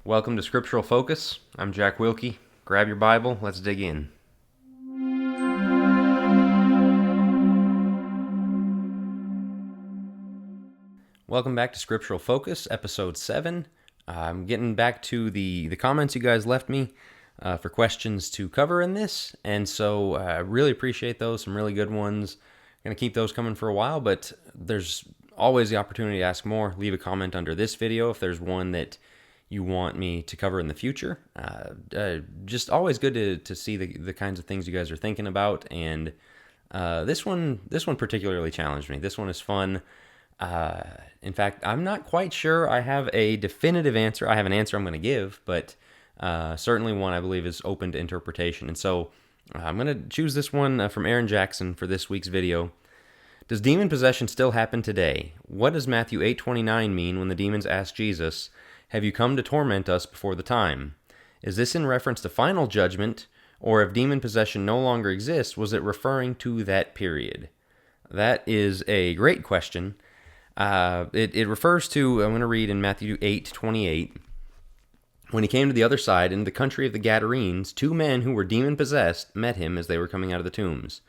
Welcome to Scriptural Focus. I'm Jack Wilkie. Grab your Bible, let's dig in. Welcome back to Scriptural Focus, Episode 7. I'm getting back to the comments you guys left me for questions to cover in this, and so I really appreciate those, some really good ones. I'm going to keep those coming for a while, but there's always the opportunity to ask more. Leave a comment under this video if there's one that you want me to cover in the future. Just always good to see the kinds of things you guys are thinking about, and this one particularly challenged me. This one is fun. In fact, I'm not quite sure I have a definitive answer. I have an answer I'm going to give, but certainly one I believe is open to interpretation. And so I'm going to choose this one from Aaron Jackson for this week's video. Does demon possession still happen today? What does Matthew 8:29 mean when the demons ask Jesus, "Have you come to torment us before the time?" Is this in reference to final judgment, or if demon possession no longer exists, was it referring to that period? That is a great question. It refers to, I'm going to read in Matthew 8:28. When he came to the other side, in the country of the Gadarenes, 2 men who were demon-possessed met him as they were coming out of the tombs.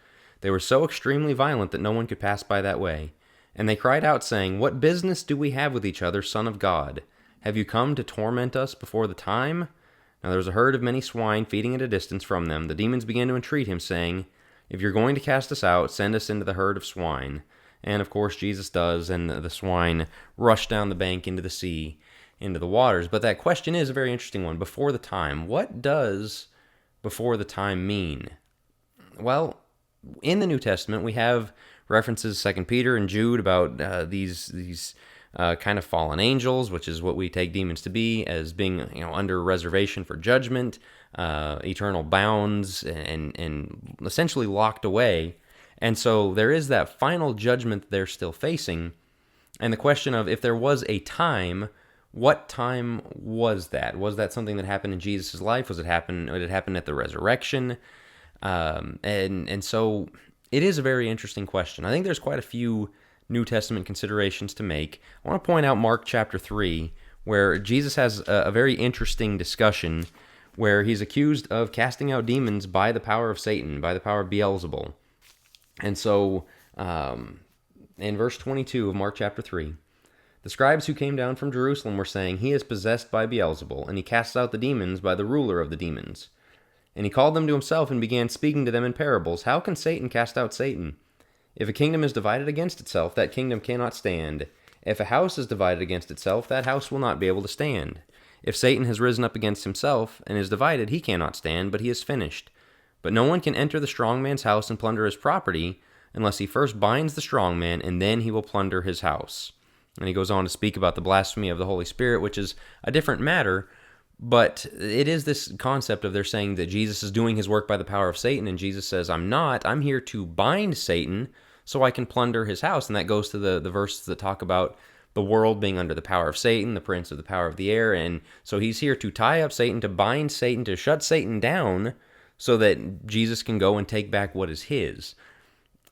They were so extremely violent that no one could pass by that way. And they cried out, saying, "What business do we have with each other, Son of God? Have you come to torment us before the time?" Now there was a herd of many swine feeding at a distance from them. The demons began to entreat him, saying, "If you're going to cast us out, send us into the herd of swine." And of course Jesus does, and the swine rush down the bank into the sea, into the waters. But that question is a very interesting one. Before the time. What does before the time mean? Well, in the New Testament, we have references, 2 Peter and Jude, about these kind of fallen angels, which is what we take demons to be, as being under reservation for judgment, eternal bounds, and essentially locked away. And so there is that final judgment they're still facing. And the question of if there was a time, what time was that? Was that something that happened in Jesus' life? Would it happen at the resurrection? And so it is a very interesting question. I think there's quite a few New Testament considerations to make. I want to point out Mark chapter 3, where Jesus has a very interesting discussion where he's accused of casting out demons by the power of Satan, by the power of Beelzebul. And so in verse 22 of Mark chapter 3, the scribes who came down from Jerusalem were saying, "He is possessed by Beelzebul, and he casts out the demons by the ruler of the demons." And he called them to himself and began speaking to them in parables. "How can Satan cast out Satan? If a kingdom is divided against itself, that kingdom cannot stand. If a house is divided against itself, that house will not be able to stand. If Satan has risen up against himself and is divided, he cannot stand, but he is finished. But no one can enter the strong man's house and plunder his property unless he first binds the strong man, and then he will plunder his house." And he goes on to speak about the blasphemy of the Holy Spirit, which is a different matter. But it is this concept of they're saying that Jesus is doing his work by the power of Satan, and Jesus says, "I'm not. I'm here to bind Satan so I can plunder his house." And that goes to the verses that talk about the world being under the power of Satan, the prince of the power of the air. And so he's here to tie up Satan, to bind Satan, to shut Satan down so that Jesus can go and take back what is his.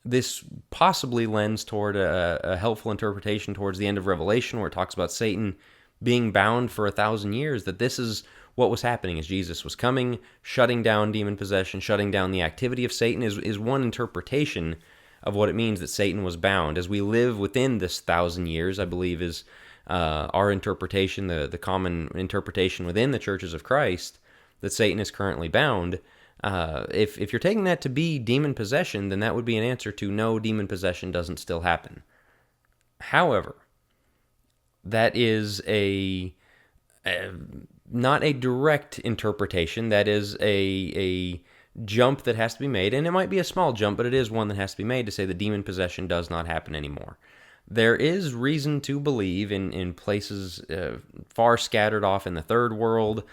This possibly lends toward a helpful interpretation towards the end of Revelation, where it talks about Satan being bound for 1,000 years, that this is what was happening as Jesus was coming, shutting down demon possession, shutting down the activity of Satan is one interpretation of what it means that Satan was bound. As we live within this 1,000 years, I believe is our interpretation, the common interpretation within the churches of Christ, that Satan is currently bound. If you're taking that to be demon possession, then that would be an answer to no, demon possession doesn't still happen. However, that is not a direct interpretation. That is a jump that has to be made, and it might be a small jump, but it is one that has to be made to say that demon possession does not happen anymore. There is reason to believe in places far scattered off in the third world,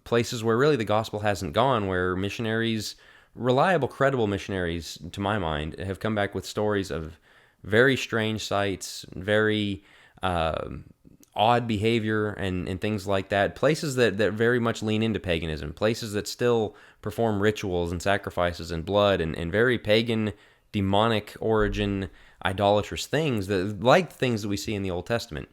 places where really the gospel hasn't gone, where missionaries, reliable, credible missionaries, to my mind, have come back with stories of very strange sights, very odd behavior and things like that. Places that very much lean into paganism. Places that still perform rituals and sacrifices and blood and very pagan, demonic origin, idolatrous things, like things that we see in the Old Testament.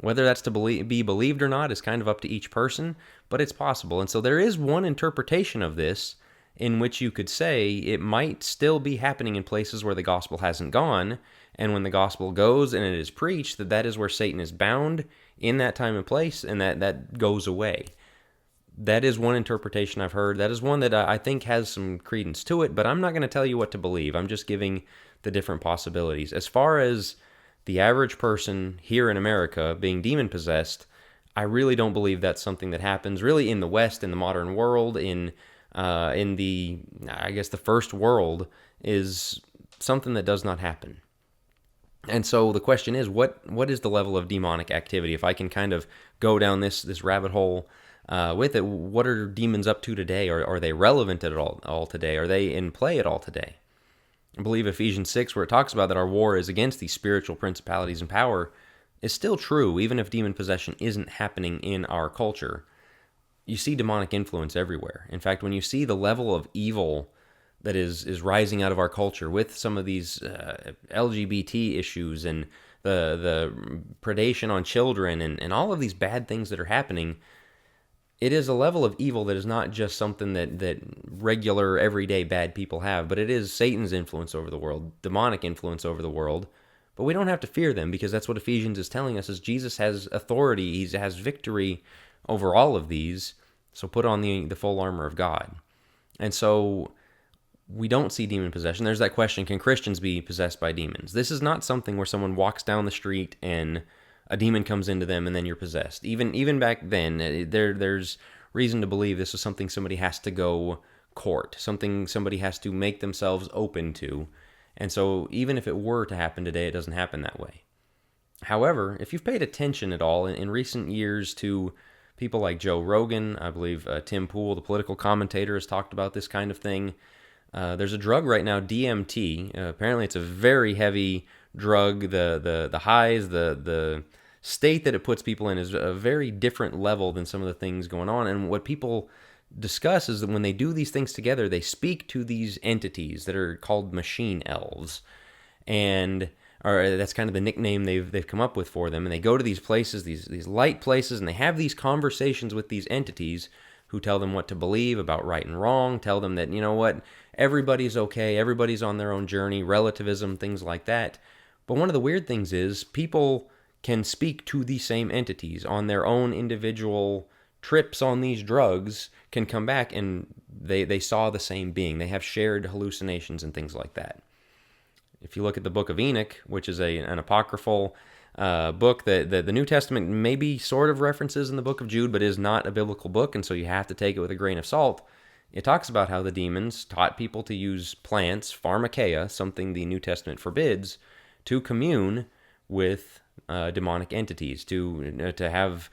Whether that's to be believed or not is kind of up to each person, but it's possible. And so there is one interpretation of this in which you could say it might still be happening in places where the gospel hasn't gone, and when the gospel goes and it is preached, that is where Satan is bound in that time and place, and that goes away. That is one interpretation I've heard. That is one that I think has some credence to it, but I'm not going to tell you what to believe. I'm just giving the different possibilities. As far as the average person here in America being demon-possessed, I really don't believe that's something that happens really in the West, in the modern world, in the, I guess, the first world is something that does not happen. And so the question is, what is the level of demonic activity? If I can kind of go down this rabbit hole with it, what are demons up to today? Are they relevant at all today? Are they in play at all today? I believe Ephesians 6, where it talks about that our war is against these spiritual principalities and power, is still true, even if demon possession isn't happening in our culture. You see demonic influence everywhere. In fact, when you see the level of evil that is rising out of our culture with some of these LGBT issues and the predation on children and all of these bad things that are happening, it is a level of evil that is not just something that regular, everyday bad people have, but it is Satan's influence over the world, demonic influence over the world. But we don't have to fear them, because that's what Ephesians is telling us, is Jesus has authority, he has victory over all of these, so put on the full armor of God. And so we don't see demon possession. There's that question, can Christians be possessed by demons? This is not something where someone walks down the street and a demon comes into them and then you're possessed. Even back then, there's reason to believe this is something somebody has to go court, something somebody has to make themselves open to. And so even if it were to happen today, it doesn't happen that way. However, if you've paid attention at all in recent years to people like Joe Rogan, I believe Tim Pool, the political commentator, has talked about this kind of thing. There's a drug right now, DMT. Apparently it's a very heavy drug. The highs, the state that it puts people in is a very different level than some of the things going on. And what people discuss is that when they do these things together, they speak to these entities that are called machine elves. Or that's kind of the nickname they've come up with for them. And they go to these places, these light places, and they have these conversations with these entities who tell them what to believe about right and wrong, tell them that, you know what, everybody's okay, everybody's on their own journey, relativism, things like that. But one of the weird things is people can speak to these same entities on their own individual trips on these drugs, can come back and they saw the same being. They have shared hallucinations and things like that. If you look at the book of Enoch, which is an apocryphal book that the New Testament maybe sort of references in the book of Jude, but is not a biblical book, and so you have to take it with a grain of salt. It talks about how the demons taught people to use plants, pharmakeia, something the New Testament forbids, to commune with demonic entities, to have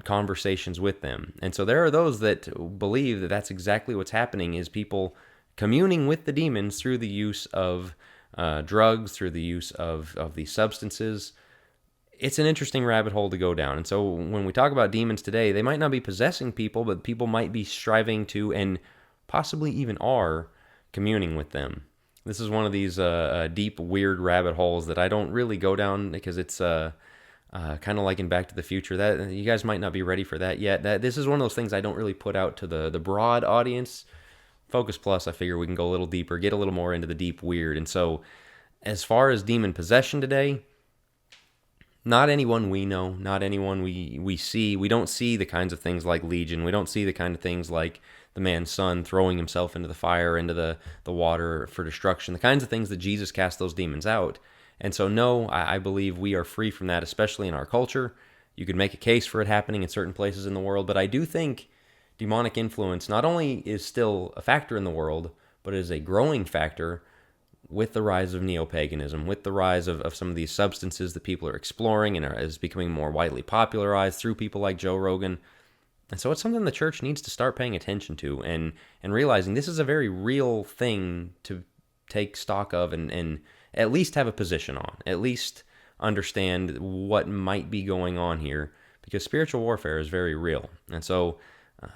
conversations with them. And so there are those that believe that that's exactly what's happening, is people communing with the demons through the use of drugs, through the use of these substances. It's an interesting rabbit hole to go down. And so when we talk about demons today, they might not be possessing people, but people might be striving to, and possibly even are, communing with them. This is one of these deep, weird rabbit holes that I don't really go down, because it's kind of like in Back to the Future. That you guys might not be ready for that yet. This is one of those things I don't really put out to the broad audience. Focus Plus, I figure we can go a little deeper, get a little more into the deep weird. And so as far as demon possession today, not anyone we know, not anyone we see. We don't see the kinds of things like Legion. We don't see the kind of things like the man's son throwing himself into the fire, into the water for destruction, the kinds of things that Jesus cast those demons out. And so no, I believe we are free from that, especially in our culture. You could make a case for it happening in certain places in the world, but I do think demonic influence not only is still a factor in the world, but is a growing factor with the rise of neo-paganism, with the rise of some of these substances that people are exploring and is becoming more widely popularized through people like Joe Rogan. And so it's something the church needs to start paying attention to and realizing this is a very real thing to take stock of and at least have a position on, at least understand what might be going on here, because spiritual warfare is very real. And so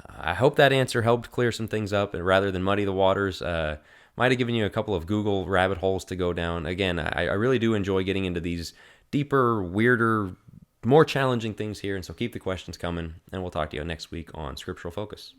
I hope that answer helped clear some things up rather than muddy the waters. Might have given you a couple of Google rabbit holes to go down. Again, I really do enjoy getting into these deeper, weirder more challenging things here, and so keep the questions coming, and we'll talk to you next week on Scriptural Focus.